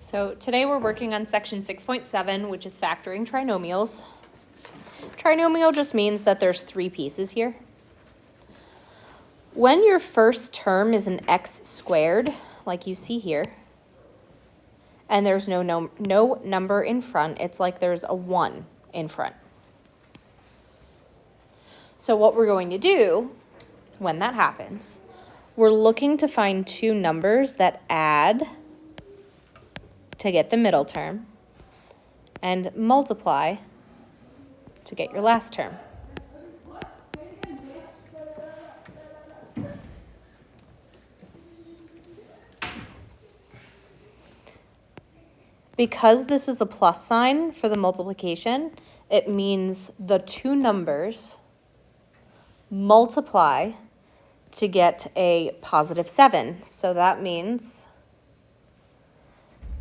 So today we're working on section 6.7, which is factoring trinomials. Trinomial just means that there's three pieces here. When your first term is an x squared, like you see here, and there's no number in front, it's like there's a 1 in front. So what we're going to do when that happens, we're looking to find two numbers that add to get the middle term and multiply to get your last term. Because this is a plus sign for the multiplication, it means the two numbers multiply to get a positive 7. So that means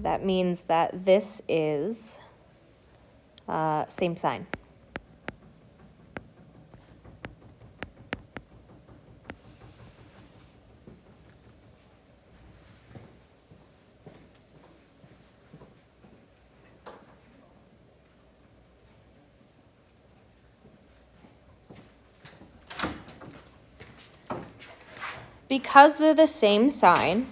that this is same sign. Because they're the same sign,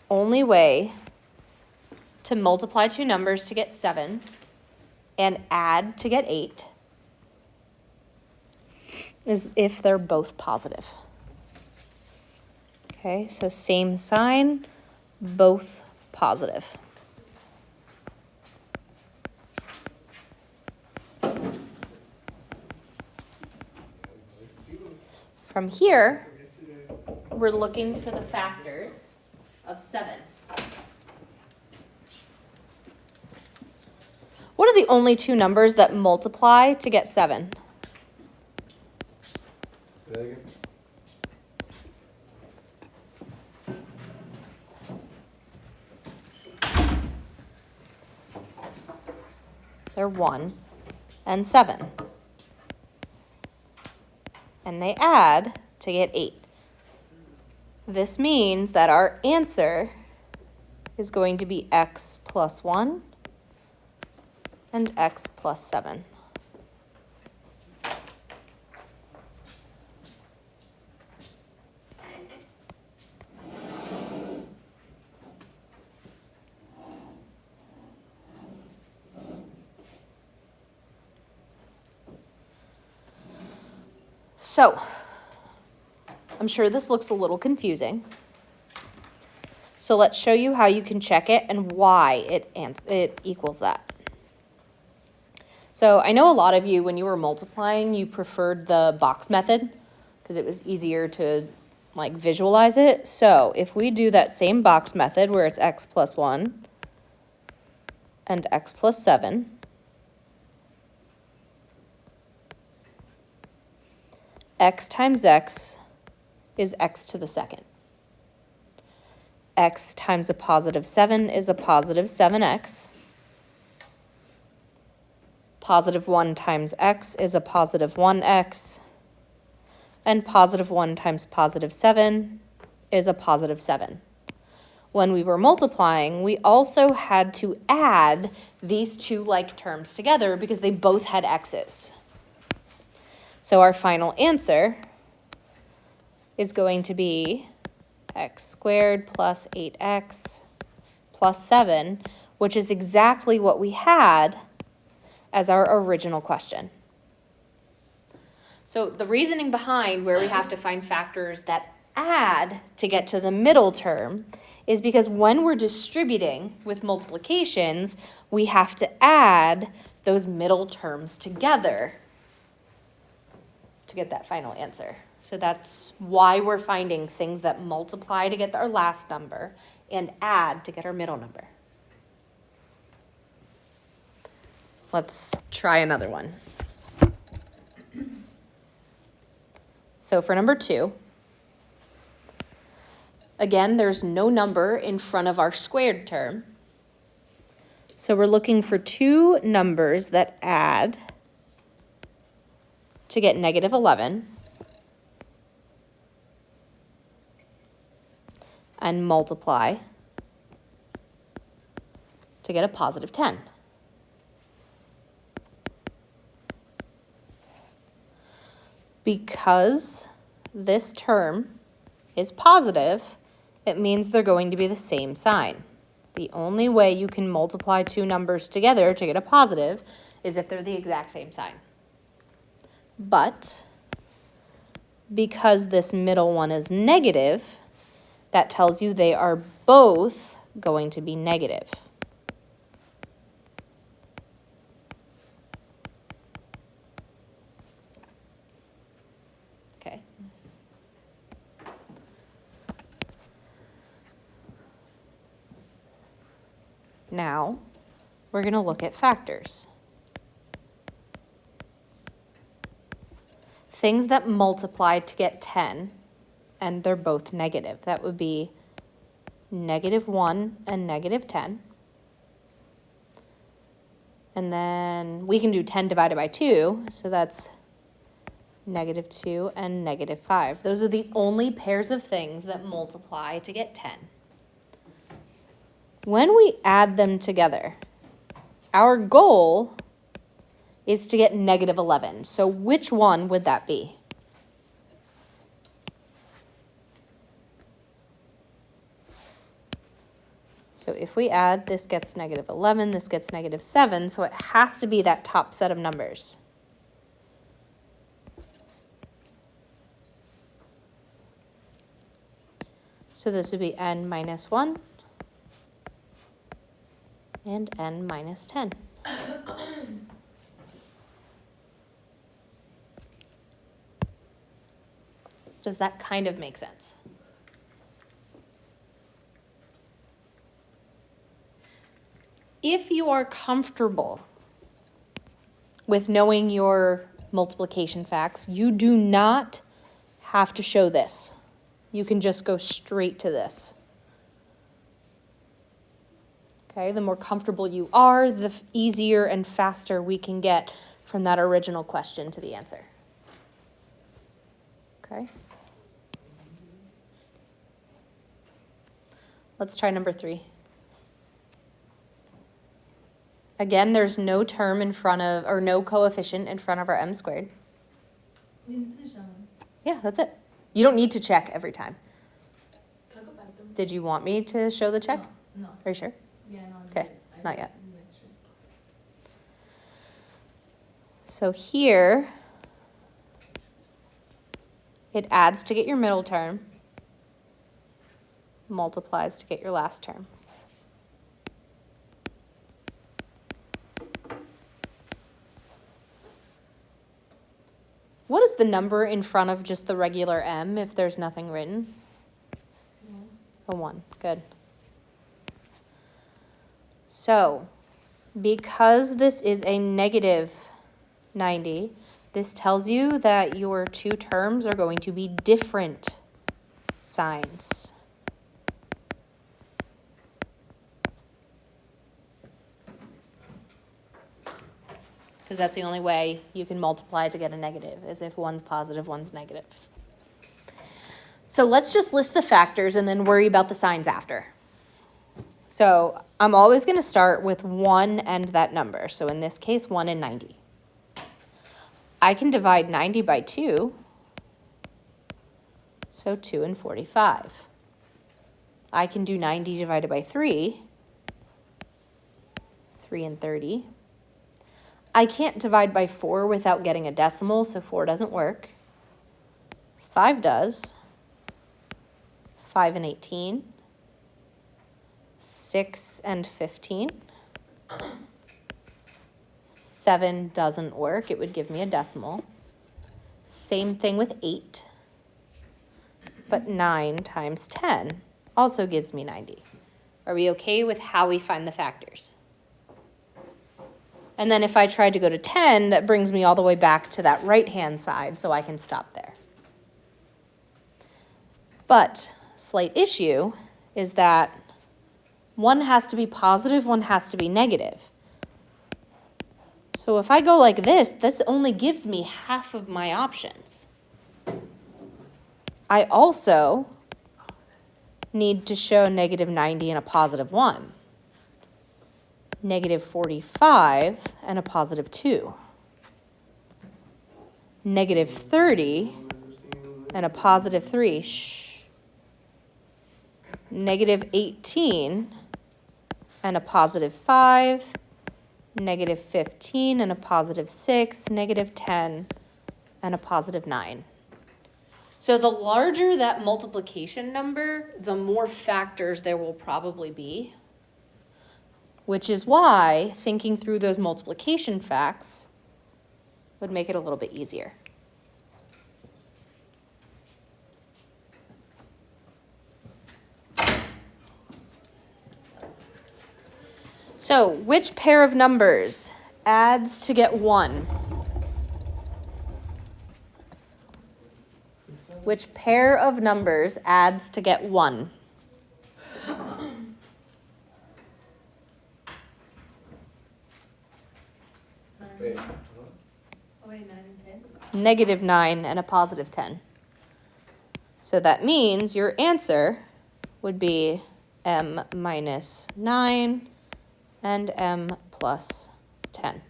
only way to multiply two numbers to get 7 and add to get 8 is if they're both positive. Okay, so same sign, both positive. From here, we're looking for the factors of 7. What are the only two numbers that multiply to get 7? They're 1 and 7. And they add to get 8. This means that our answer is going to be x plus 1 and x plus 7. So, I'm sure this looks a little confusing. So let's show you how you can check it and why it equals that. So I know a lot of you, when you were multiplying, you preferred the box method because it was easier to like visualize it. So if we do that same box method where it's x plus 1 and x plus 7, x times x is x to the second. X times a positive 7 is a positive 7x. Positive 1 times x is a positive 1x. And positive 1 times positive 7 is a positive 7. When we were multiplying, we also had to add these two like terms together because they both had x's. So our final answer is going to be x squared plus 8x plus 7, which is exactly what we had as our original question. So the reasoning behind where we have to find factors that add to get to the middle term is because when we're distributing with multiplications, we have to add those middle terms together to get that final answer. So that's why we're finding things that multiply to get our last number and add to get our middle number. Let's try another one. So for number 2, again, there's no number in front of our squared term. So we're looking for two numbers that add to get negative 11 and multiply to get a positive 10. Because this term is positive, it means they're going to be the same sign. The only way you can multiply two numbers together to get a positive is if they're the exact same sign. But because this middle one is negative, that tells you they are both going to be negative. Okay. Now, we're going to look at factors. Things that multiply to get 10, and they're both negative. That would be -1 and -10. And then we can do 10 divided by 2, so that's -2 and -5. Those are the only pairs of things that multiply to get 10. When we add them together, our goal is to get -11. So which one would that be? So if we add, this gets -11, this gets -7, so it has to be that top set of numbers. So this would be n minus 1 and n minus 10. Does that kind of make sense? If you are comfortable with knowing your multiplication facts, you do not have to show this. You can just go straight to this. Okay, the more comfortable you are, the easier and faster we can get from that original question to the answer. Okay. Let's try number 3. Again, there's no term in front of, or no coefficient in front of our m squared. We didn't finish that one. Yeah, that's it. You don't need to check every time. Did you want me to show the check? No. Are you sure? Yeah, no. Okay, not yet. So here, it adds to get your middle term, multiplies to get your last term. What is the number in front of just the regular m if there's nothing written? A 1, good. So, because this is a -90, this tells you that your two terms are going to be different signs. Because that's the only way you can multiply to get a negative, is if one's positive, one's negative. So let's just list the factors and then worry about the signs after. So I'm always going to start with 1 and that number. So in this case, 1 and 90. I can divide 90 by 2, so 2 and 45. I can do 90 divided by 3, 3 and 30. I can't divide by 4 without getting a decimal, so 4 doesn't work. 5 does. 5 and 18. 6 and 15. 7 doesn't work. It would give me a decimal. Same thing with 8. But 9 times 10 also gives me 90. Are we okay with how we find the factors? And then if I tried to go to 10, that brings me all the way back to that right-hand side, so I can stop there. But slight issue is that one has to be positive, one has to be negative. So if I go like this only gives me half of my options. I also need to show -90 and a +1. negative 45 and a positive 2. Negative 30 and a positive 3. Shh. Negative 18 and a positive 5. Negative 15 and a positive 6. Negative 10 and a positive 9. So the larger that multiplication number, the more factors there will probably be, which is why thinking through those multiplication facts would make it a little bit easier. So, which pair of numbers adds to get 1? Which pair of numbers adds to get 1? Wait, Oh, wait, 9 and 10? Negative 9 and a positive 10. So that means your answer would be m minus 9 and m plus 10.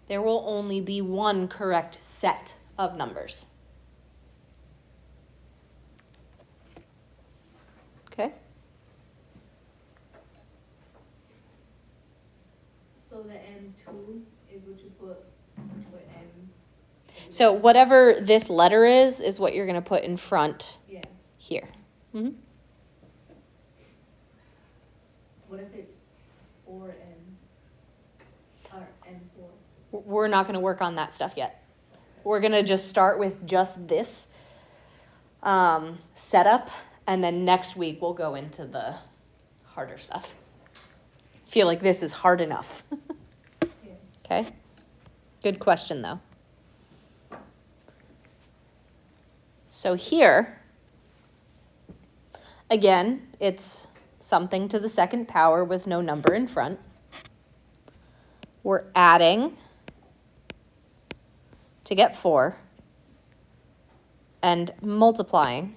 There will only be one correct set of numbers. Okay? So the M2 is what you put M. So whatever this letter is what you're going to put in front Yeah. here. Mm-hmm. What if it's 4M? Or M4? We're not going to work on that stuff yet. We're going to just start with just this setup, and then next week we'll go into the harder stuff. Feel like this is hard enough. Yeah. Okay? Good question, though. So here, again, it's something to the second power with no number in front. We're adding to get 4 and multiplying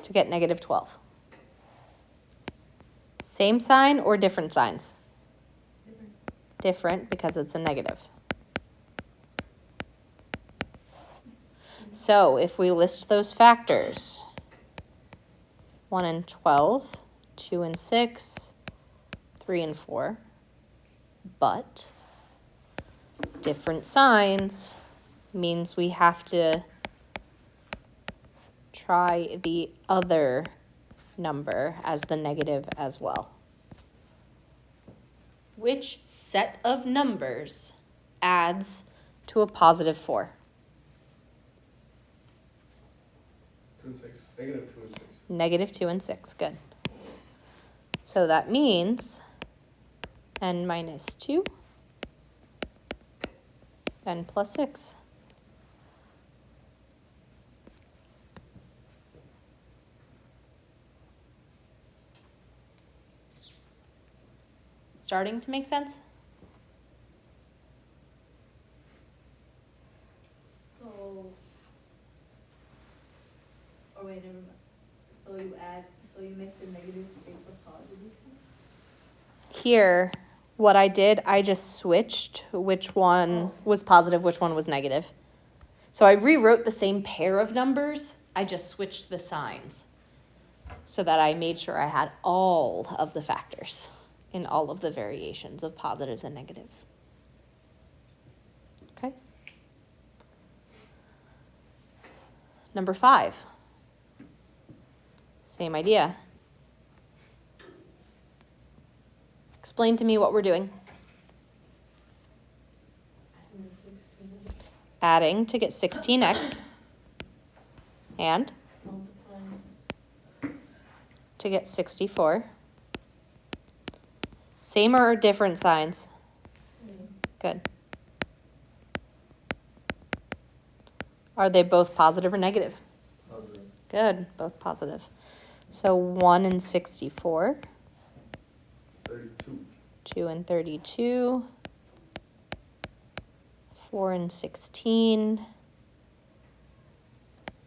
to get negative 12. Same sign or different signs? Different. Different because it's a negative. So if we list those factors, 1 and 12, 2 and 6, 3 and 4, but different signs means we have to try the other number as the negative as well. Which set of numbers adds to a positive 4? 2 and 6. Negative 2 and 6. Negative 2 and 6, good. So that means n minus 2, n plus 6. Starting to make sense? So, or wait, never mind. So you make the negative 6 a positive? Here, what I did, I just switched which one was positive, which one was negative. So I rewrote the same pair of numbers, I just switched the signs so that I made sure I had all of the factors in all of the variations of positives and negatives. Okay? Number 5. Same idea. Explain to me what we're doing. And 16 Adding to get 16x and multiplying. to get 64. Same or different signs? Good. Are they both positive or negative? Positive. Good, both positive. So 1 and 64, 32. 2 and 32, 4 and 16,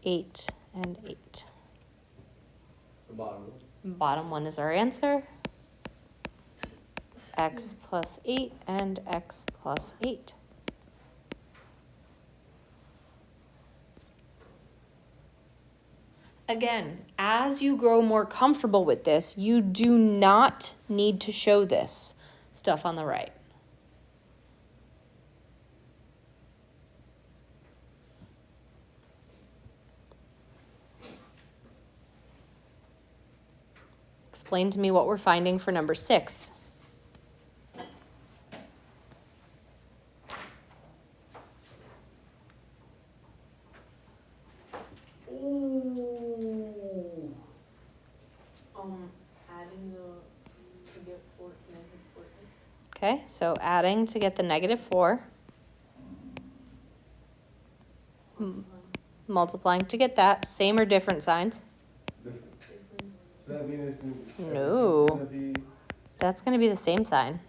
8 and 8. The bottom one. Bottom one is our answer. X plus 8 and x plus 8. Again, as you grow more comfortable with this, you do not need to show this stuff on the right. Explain to me what we're finding for number 6. Ooh. Adding to get negative 4x. Okay, so adding to get the negative 4, multiplying to get that, same or different signs? Different. Does that mean it's gonna, No. everything's gonna be, That's going to be the same sign.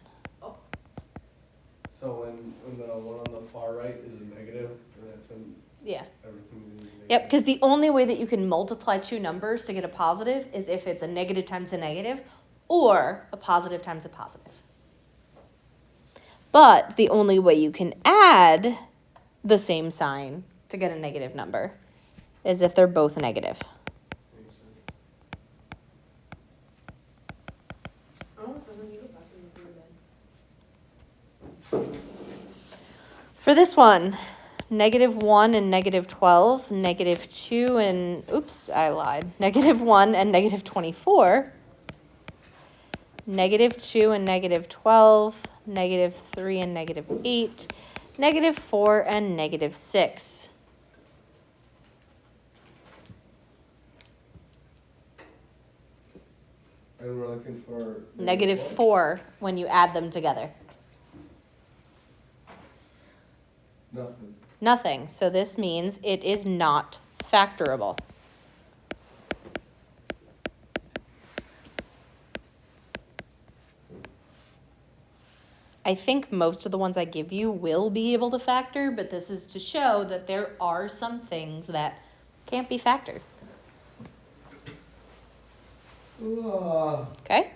so when the one on the far right is a negative, and that's when Yeah. everything is negative? Yep, because the only way that you can multiply two numbers to get a positive is if it's a negative times a negative or a positive times a positive. But the only way you can add the same sign to get a negative number is if they're both negative. Makes sense. For this one, negative 1 and negative 12, negative 2 and, oops, I lied, negative 1 and negative 24, negative 2 and negative 12, negative 3 and negative 8, negative 4 and negative 6. And we're looking for. Negative 4 when you add them together. Nothing. Nothing. So this means it is not factorable. I think most of the ones I give you will be able to factor, but this is to show that there are some things that can't be factored. Okay?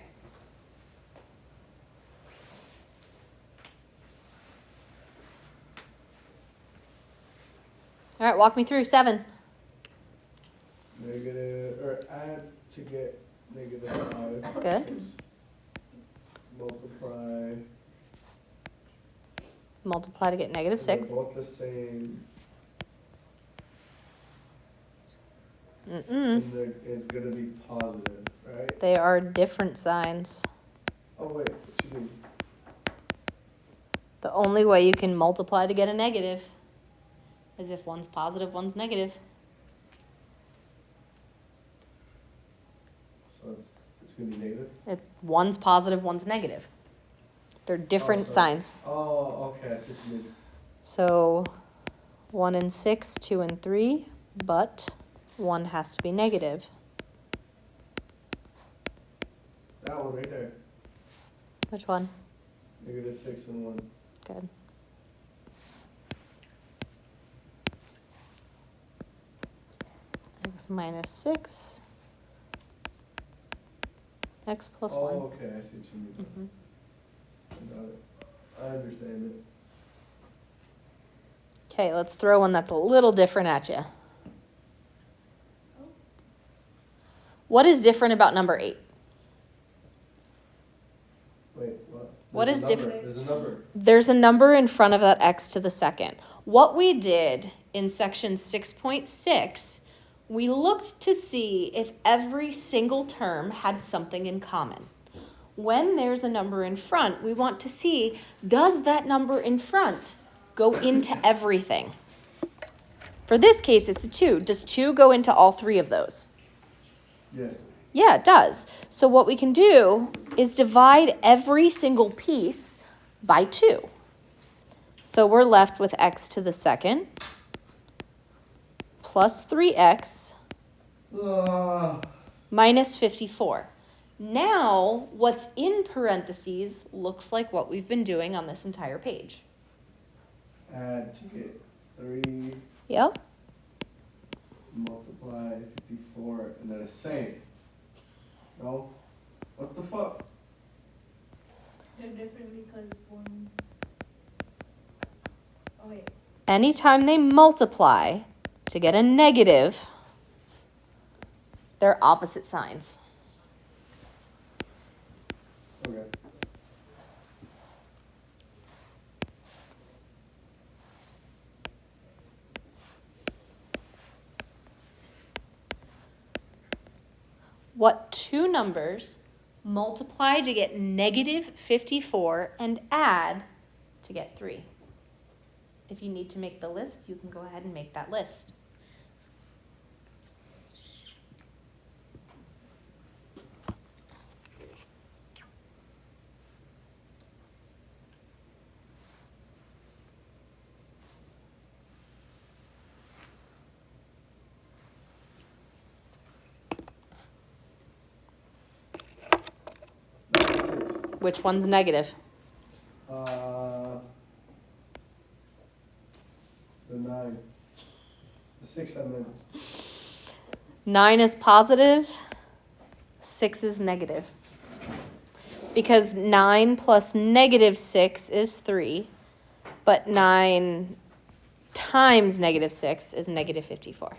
All right, walk me through 7. Negative, or add to get negative 5. Good. Multiply. Multiply to get negative 6. They're both the same. Mm-mm. And it's gonna be positive, right? They are different signs. Oh wait, what you mean? The only way you can multiply to get a negative is if one's positive, one's negative. So it's gonna be negative? One's positive, one's negative. They're different so- signs. Oh, okay, I see what you mean. So 1 and 6, 2 and 3, but 1 has to be negative. That one right there. Which one? Negative 6 and 1. Good. X minus 6. X plus 1. Oh, okay, I see what you mean. Mhm. I got it. I understand it. Okay, let's throw one that's a little different at you. What is different about number 8? Wait, what? What There's is a number. different? There's a number. There's a number in front of that x to the second. What we did in section 6.6, we looked to see if every single term had something in common. When there's a number in front, we want to see, does that number in front go into everything? For this case, it's a 2. Does 2 go into all 3 of those? Yes. Yeah, it does. So what we can do is divide every single piece by 2. So we're left with x to the second plus 3x minus 54. Now, what's in parentheses looks like what we've been doing on this entire page. add to get 3, Yep. multiply 54, and then it's same. No? What the fuck? They're different because one's. Oh wait. Anytime they multiply to get a negative, they're opposite signs. Okay. What two numbers multiply to get negative 54 and add to get 3? If you need to make the list, you can go ahead and make that list. Which one's negative? The 9. The 6 and then 9 is positive, 6 is negative. Because 9 plus negative 6 is 3, but 9 times negative 6 is negative 54.